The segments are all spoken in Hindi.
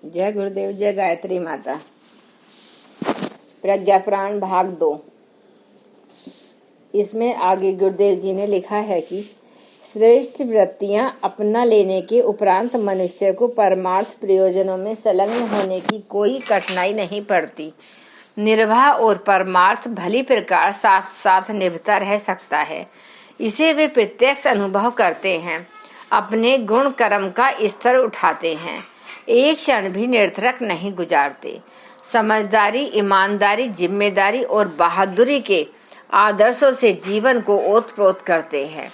जय गुरुदेव, जय गायत्री माता। प्रज्ञा प्राण भाग 2। इसमें आगे गुरुदेव जी ने लिखा है कि श्रेष्ठ वृत्तियां अपना लेने के उपरांत मनुष्य को परमार्थ प्रयोजनों में संलग्न होने की कोई कठिनाई नहीं पड़ती। निर्वाह और परमार्थ भली प्रकार साथ साथ निभता रह सकता है। इसे वे प्रत्यक्ष अनुभव करते हैं, अपने गुण कर्म का स्तर उठाते हैं, एक क्षण भी निरर्थक नहीं गुजारते। समझदारी, ईमानदारी, जिम्मेदारी और बहादुरी के आदर्शों से जीवन को ओतप्रोत करते हैं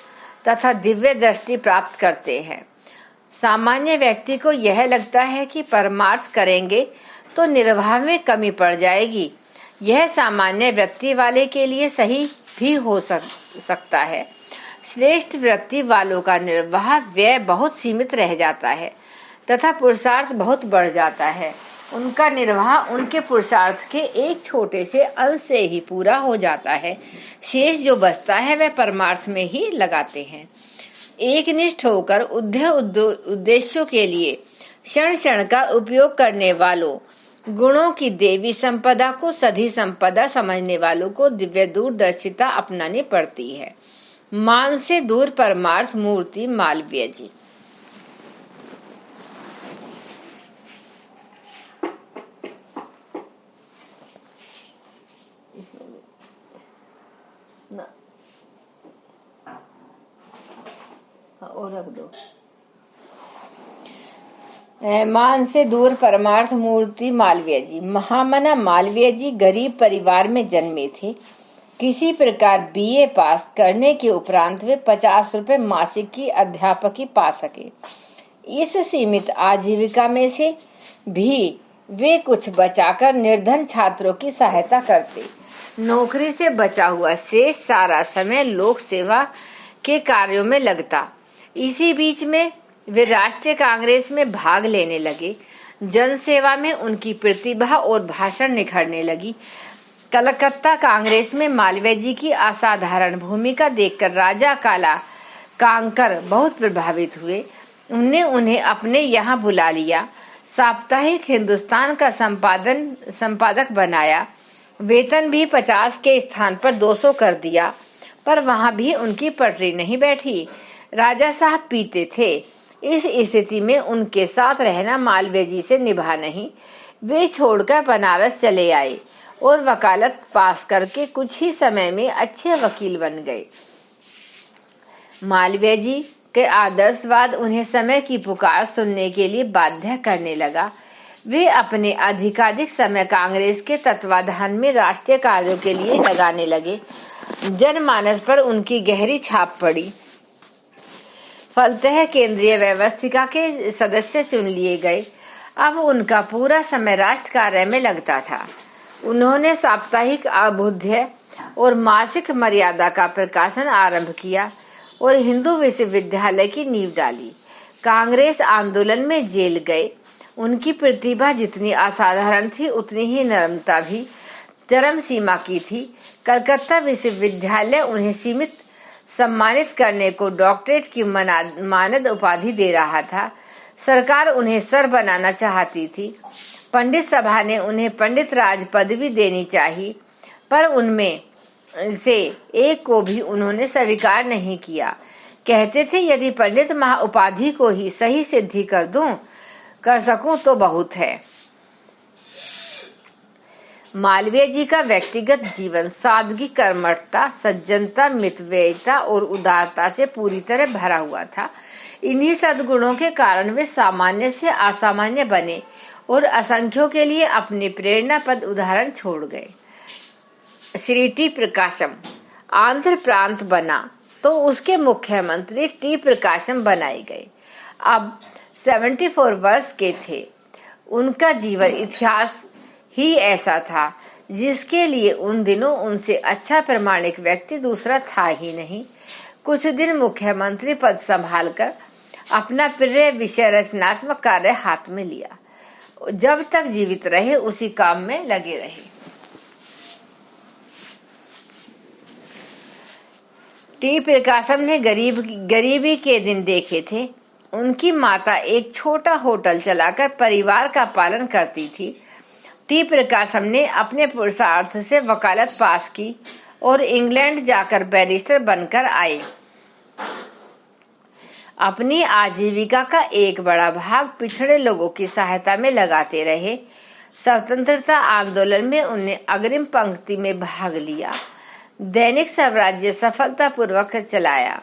तथा दिव्य दृष्टि प्राप्त करते हैं। सामान्य व्यक्ति को यह लगता है कि परमार्थ करेंगे तो निर्वाह में कमी पड़ जाएगी। यह सामान्य वृत्ति वाले के लिए सही भी हो सकता है। श्रेष्ठ वृत्ति वालों का निर्वाह व्यय बहुत सीमित रह जाता है तथा पुरुषार्थ बहुत बढ़ जाता है। उनका निर्वाह उनके पुरुषार्थ के एक छोटे से अंश से ही पूरा हो जाता है। शेष जो बचता है वह परमार्थ में ही लगाते हैं। एक निष्ठ होकर उद्देश्यों के लिए क्षण क्षण का उपयोग करने वालों, गुणों की देवी संपदा को सधी संपदा समझने वालों को दिव्य दूरदर्शिता अपनानी पड़ती है। मान से दूर परमार्थ मूर्ति मालवीय जी। और रख दो। मान से दूर परमार्थ मूर्ति मालवीय जी। महामना मालवीय जी गरीब परिवार में जन्मे थे। किसी प्रकार बीए पास करने के उपरांत वे 50 रुपए मासिक की अध्यापकी पा सके। इस सीमित आजीविका में से भी वे कुछ बचाकर निर्धन छात्रों की सहायता करते। नौकरी से बचा हुआ शेष सारा समय लोक सेवा के कार्यों में लगता। इसी बीच में वे राष्ट्रीय कांग्रेस में भाग लेने लगे। जनसेवा में उनकी प्रतिभा और भाषण निखरने लगी। कलकत्ता कांग्रेस में मालवीय जी की असाधारण भूमिका देखकर राजा काला कांकर बहुत प्रभावित हुए। उन्हें उन्हें अपने यहाँ बुला लिया। साप्ताहिक हिंदुस्तान का संपादक बनाया। वेतन भी 50 के स्थान पर 200 कर दिया, पर वहाँ भी उनकी पटरी नहीं बैठी। राजा साहब पीते थे। इस स्थिति में उनके साथ रहना मालवीय जी से निभा नहीं। वे छोड़कर बनारस चले आए और वकालत पास करके कुछ ही समय में अच्छे वकील बन गए। मालवीय जी के आदर्शवाद उन्हें समय की पुकार सुनने के लिए बाध्य करने लगा। वे अपने अधिकाधिक समय कांग्रेस के तत्वाधान में राष्ट्रीय कार्यों के लिए लगाने लगे। जनमानस पर उनकी गहरी छाप पड़ी। फलतः केंद्रीय व्यवस्थिका के सदस्य चुन लिए गए। अब उनका पूरा समय राष्ट्र कार्य में लगता था। उन्होंने साप्ताहिक अभ्युदय और मासिक मर्यादा का प्रकाशन आरंभ किया और हिंदू विश्वविद्यालय की नींव डाली। कांग्रेस आंदोलन में जेल गए। उनकी प्रतिभा जितनी असाधारण थी उतनी ही नम्रता भी चरम सीमा की थी। कलकत्ता विश्वविद्यालय उन्हें सीमित सम्मानित करने को डॉक्टरेट की मानद उपाधि दे रहा था। सरकार उन्हें सर बनाना चाहती थी। पंडित सभा ने उन्हें पंडित राज पदवी देनी चाहिए, पर उनमें से एक को भी उन्होंने स्वीकार नहीं किया। कहते थे यदि पंडित महा उपाधि को ही सही सिद्धि कर सकूं तो बहुत है। मालवीय जी का व्यक्तिगत जीवन सादगी, कर्मठता, सज्जनता, मितव्ययिता और उदारता से पूरी तरह भरा हुआ था। इन्हीं सद्गुणों के कारण वे सामान्य से असामान्य बने और असंख्यों के लिए अपने प्रेरणापद उदाहरण छोड़ गए। श्री टी प्रकाशम आंध्र प्रांत बना तो उसके मुख्यमंत्री टी प्रकाशम बनाए गए। अब 74 वर्ष के थे। उनका जीवन इतिहास ही ऐसा था जिसके लिए उन दिनों उनसे अच्छा प्रामाणिक व्यक्ति दूसरा था ही नहीं। कुछ दिन मुख्यमंत्री पद संभालकर अपना प्रिय विषय रचनात्मक कार्य हाथ में लिया। जब तक जीवित रहे उसी काम में लगे रहे। टी प्रकाशम ने गरीबी के दिन देखे थे। उनकी माता एक छोटा होटल चलाकर परिवार का पालन करती थी। टी प्रकाशम ने अपने पुरुषार्थ से वकालत पास की और इंग्लैंड जाकर बैरिस्टर बनकर आए। अपनी आजीविका का एक बड़ा भाग पिछड़े लोगों की सहायता में लगाते रहे। स्वतंत्रता आंदोलन में उन्होंने अग्रिम पंक्ति में भाग लिया। दैनिक स्वराज्य सफलतापूर्वक चलाया।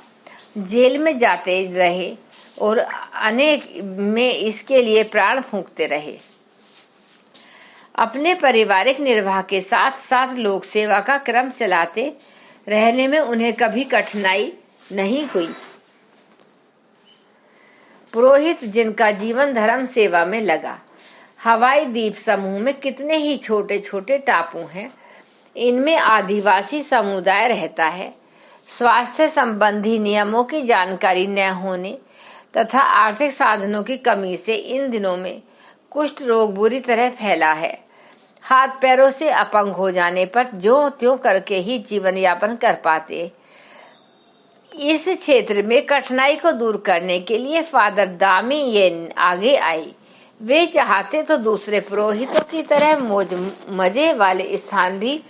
जेल में जाते रहे और अनेक में इसके लिए प्राण फूंकते रहे। अपने पारिवारिक निर्वाह के साथ साथ लोक सेवा का क्रम चलाते रहने में उन्हें कभी कठिनाई नहीं हुई। पुरोहित जिनका जीवन धर्म सेवा में लगा। हवाई द्वीप समूह में कितने ही छोटे छोटे टापू हैं। इनमें आदिवासी समुदाय रहता है। स्वास्थ्य संबंधी नियमों की जानकारी न होने तथा आर्थिक साधनों की कमी से इन दिनों में कुष्ठ रोग बुरी तरह फैला है। हाथ पैरों से अपंग हो जाने पर ज्यों त्यों करके ही जीवन यापन कर पाते। इस क्षेत्र में कठिनाई को दूर करने के लिए फादर दामी ये आगे आए। वे चाहते तो दूसरे पुरोहितों की तरह मजे वाले स्थान भी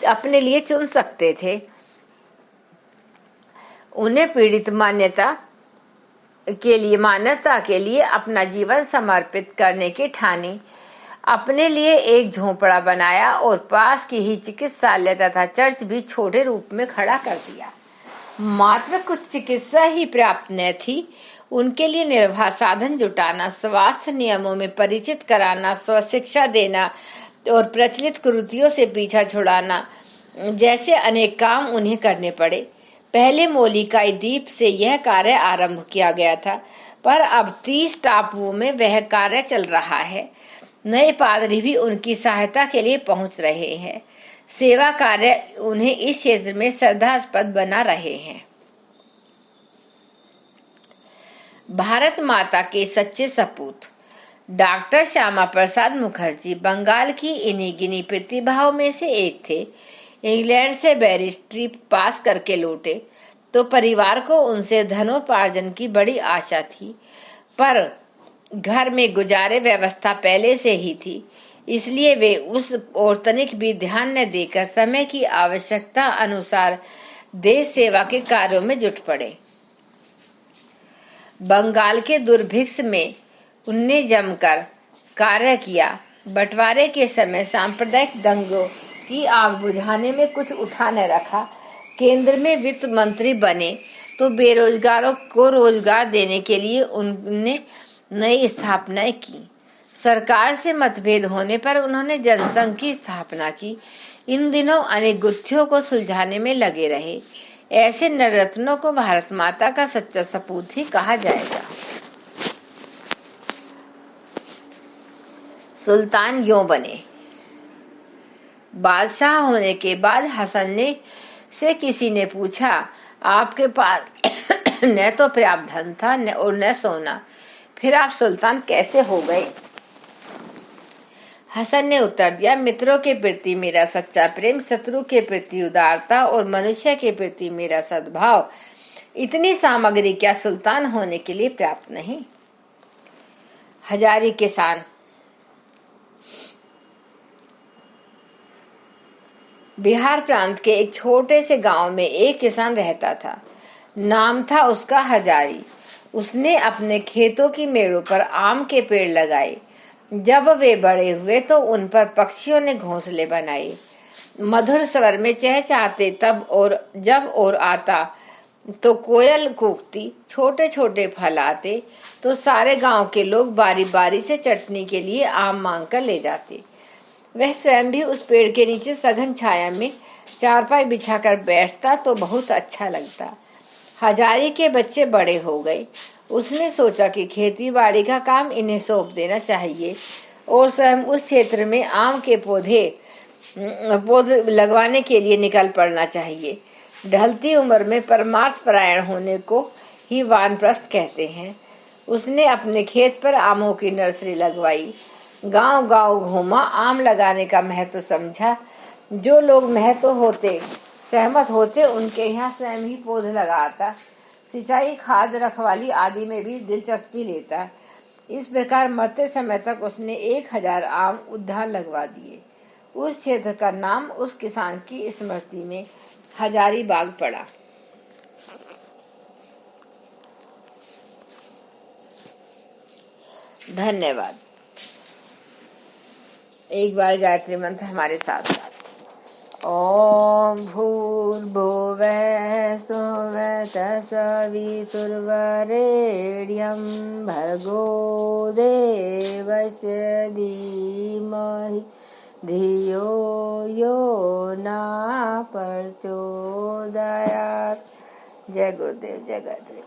अपने लिए चुन सकते थे। उन्हें पीड़ित मान्यता के लिए अपना जीवन समर्पित करने की ठानी। अपने लिए एक झोंपड़ा बनाया और पास की ही चिकित्सालय तथा चर्च भी छोटे रूप में खड़ा कर दिया। मात्र कुछ चिकित्सा ही पर्याप्त न थी। उनके लिए निर्वाह साधन जुटाना, स्वास्थ्य नियमों में परिचित कराना, स्वशिक्षा देना और प्रचलित कुरीतियों से पीछा छुड़ाना जैसे अनेक काम उन्हें करने पड़े। पहले मोलिकाई द्वीप से यह कार्य आरंभ किया गया था, पर अब 30 टापुओं में वह कार्य चल रहा है। नए पादरी भी उनकी सहायता के लिए पहुंच रहे हैं। सेवा कार्य उन्हें इस क्षेत्र में श्रद्धास्पद बना रहे हैं। भारत माता के सच्चे सपूत डॉक्टर श्यामा प्रसाद मुखर्जी बंगाल की इन्हीं गिनी प्रतिभाओं में से एक थे। इंग्लैंड से बैरिस्ट्री पास करके लौटे तो परिवार को उनसे धनोपार्जन की बड़ी आशा थी, पर घर में गुजारे व्यवस्था पहले से ही थी, इसलिए वे उस ओर तनिक भी ध्यान न देकर समय की आवश्यकता अनुसार देश सेवा के कार्यों में जुट पड़े। बंगाल के दुर्भिक्ष में उनने जमकर कार्य किया। बंटवारे के समय सांप्रदायिक दंगों की आग बुझाने में कुछ उठा न रखा। केंद्र में वित्त मंत्री बने तो बेरोजगारों को रोजगार देने के लिए उन्होंने नई स्थापनाएं की। सरकार से मतभेद होने पर उन्होंने जनसंघ की स्थापना की। इन दिनों अनेक गुत्थियों को सुलझाने में लगे रहे। ऐसे नवरत्नों को भारत माता का सच्चा सपूत ही कहा जाएगा। सुल्तान यों बने। बादशाह होने के बाद हसन से किसी ने पूछा, आपके पास न तो पर्याप्त धन था और न सोना, फिर आप सुल्तान कैसे हो गए? हसन ने उत्तर दिया, मित्रों के प्रति मेरा सच्चा प्रेम, शत्रु के प्रति उदारता और मनुष्य के प्रति मेरा सद्भाव, इतनी सामग्री क्या सुल्तान होने के लिए पर्याप्त नहीं? हजारी किसान। बिहार प्रांत के एक छोटे से गांव में एक किसान रहता था। नाम था उसका हजारी। उसने अपने खेतों की मेड़ों पर आम के पेड़ लगाए। जब वे बड़े हुए तो उन पर पक्षियों ने घोंसले बनाए। मधुर स्वर में चहचहाते जब और आता तो कोयल कूकती, छोटे छोटे फल आते तो सारे गांव के लोग बारी बारी से चटनी के लिए आम मांग कर ले जाते। वह स्वयं भी उस पेड़ के नीचे सघन छाया में चारपाई बिछाकर बैठता तो बहुत अच्छा लगता। हजारी के बच्चे बड़े हो गए। उसने सोचा कि खेती बाड़ी का काम इन्हें सौंप देना चाहिए और स्वयं उस क्षेत्र में आम के पौधे लगवाने के लिए निकल पड़ना चाहिए। ढलती उम्र में परमार्थ परायण होने को ही वानप्रस्थ कहते हैं। उसने अपने खेत पर आमों की नर्सरी लगवाई। गांव गांव घूमा, आम लगाने का महत्व समझा। जो लोग सहमत होते उनके यहाँ स्वयं ही पौधे लगाता। सिंचाई, खाद, रखवाली आदि में भी दिलचस्पी लेता है। इस प्रकार मरते समय तक उसने 1000 आम उद्यान लगवा दिए। उस क्षेत्र का नाम उस किसान की स्मृति में हजारीबाग पड़ा। धन्यवाद। एक बार गायत्री मंत्र हमारे साथ साथ। ओम भूर्भुवः स्वः तत्सवितुर्वरेण्यं भर्गो देवस्य धीमहि धियो यो न प्रचोदयात्। जय गुरुदेव, जय गायत्री।